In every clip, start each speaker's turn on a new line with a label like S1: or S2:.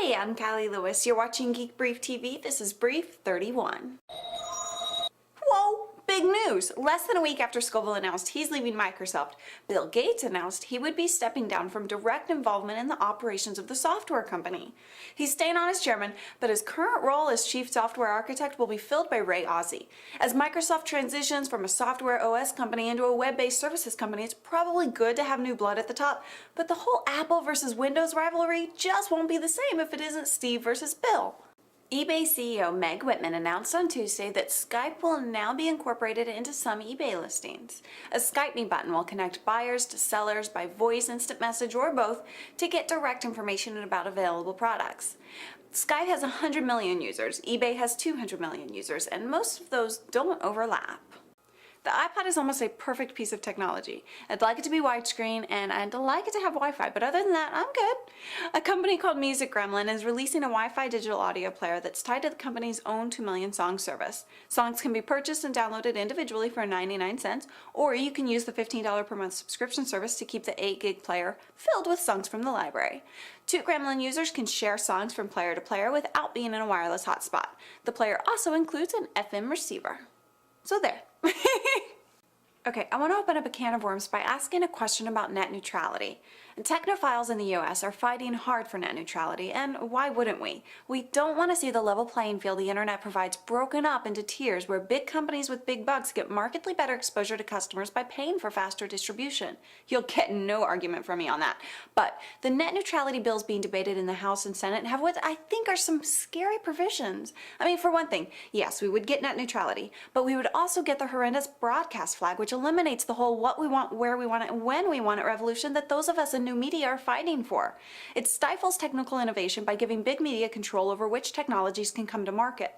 S1: Hey, I'm Callie Lewis. You're watching Geek Brief TV. This is Brief 31. Whoa! Big news! Less than a week after Scoble announced he's leaving Microsoft, Bill Gates announced he would be stepping down from direct involvement in the operations of the software company. He's staying on as chairman, but his current role as chief software architect will be filled by Ray Ozzie. As Microsoft transitions from a software OS company into a web-based services company, it's probably good to have new blood at the top, but the whole Apple versus Windows rivalry just won't be the same if it isn't Steve versus Bill. eBay CEO Meg Whitman announced on Tuesday that Skype will now be incorporated into some eBay listings. A Skype Me button will connect buyers to sellers by voice, instant message, or both to get direct information about available products. Skype has 100 million users, eBay has 200 million users, and most of those don't overlap. The iPod is almost a perfect piece of technology. I'd like it to be widescreen and I'd like it to have Wi-Fi, but other than that, I'm good. A company called MusicGremlin is releasing a Wi-Fi digital audio player that's tied to the company's own 2 million song service. Songs can be purchased and downloaded individually for 99 cents, or you can use the $15 per month subscription service to keep the 8 gig player filled with songs from the library. 2 Gremlin users can share songs from player to player without being in a wireless hotspot. The player also includes an FM receiver. So there. Okay, I want to open up a can of worms by asking a question about net neutrality. Technophiles in the US are fighting hard for net neutrality, and why wouldn't we? We don't want to see the level playing field the internet provides broken up into tiers where big companies with big bucks get markedly better exposure to customers by paying for faster distribution. You'll get no argument from me on that. But the net neutrality bills being debated in the House and Senate have what I think are some scary provisions. I mean, for one thing, yes, we would get net neutrality, but we would also get the horrendous broadcast flag, which eliminates the whole what we want, where we want it, when we want it revolution that those of us in new media are fighting for. It stifles technical innovation by giving big media control over which technologies can come to market.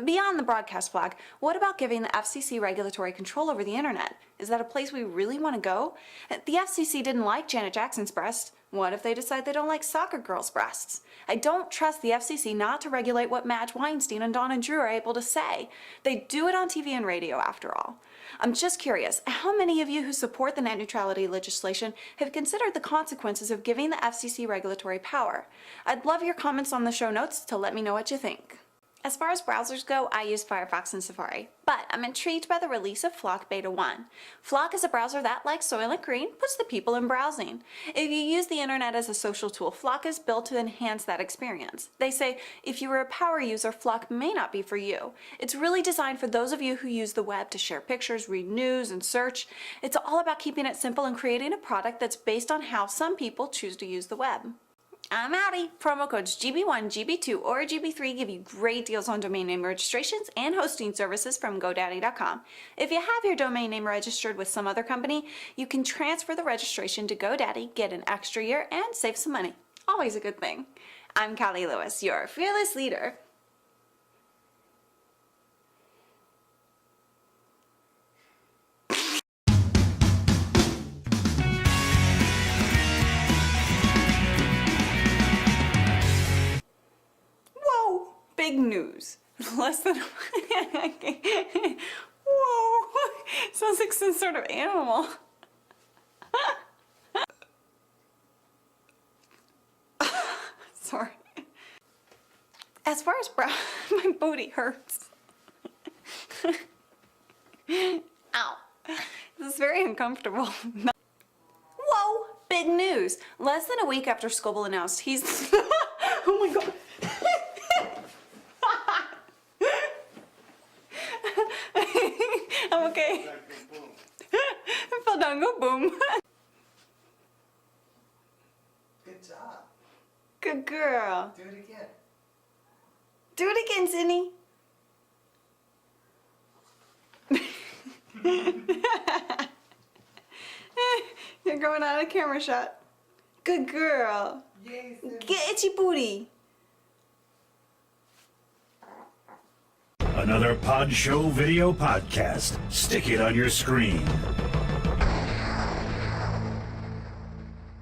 S1: Beyond the broadcast flag, what about giving the FCC regulatory control over the internet? Is that a place we really want to go? The FCC didn't like Janet Jackson's breasts. What if they decide they don't like soccer girls' breasts? I don't trust the FCC not to regulate what Madge Weinstein and Dawn and Drew are able to say. They do it on TV and radio, after all. I'm just curious, how many of you who support the net neutrality legislation have considered the consequences of giving the FCC regulatory power? I'd love your comments on the show notes to let me know what you think. As far as browsers go, I use Firefox and Safari, but I'm intrigued by the release of Flock Beta 1. Flock is a browser that, like Soylent Green, puts the people in browsing. If you use the internet as a social tool, Flock is built to enhance that experience. They say, if you are a power user, Flock may not be for you. It's really designed for those of you who use the web to share pictures, read news, and search. It's all about keeping it simple and creating a product that's based on how some people choose to use the web. I'm outie. Promo codes GB1, GB2, or GB3 give you great deals on domain name registrations and hosting services from GoDaddy.com. If you have your domain name registered with some other company, you can transfer the registration to GoDaddy, get an extra year, and save some money. Always a good thing. I'm Callie Lewis, your fearless leader. Big news. Less than whoa, sounds like some sort of animal. Sorry. As far as my booty hurts. Ow. This is very uncomfortable. Whoa, big news. Less than a week after Scoble announced he's oh my god. I'm okay. I fell down, go boom.
S2: Good job.
S1: Good girl.
S2: Do it again.
S1: Do it again, Sydney. You're going out of camera shot. Good girl.
S2: Yay,
S1: Get itchy booty.
S3: Another Pod Show video podcast. Stick it on your screen.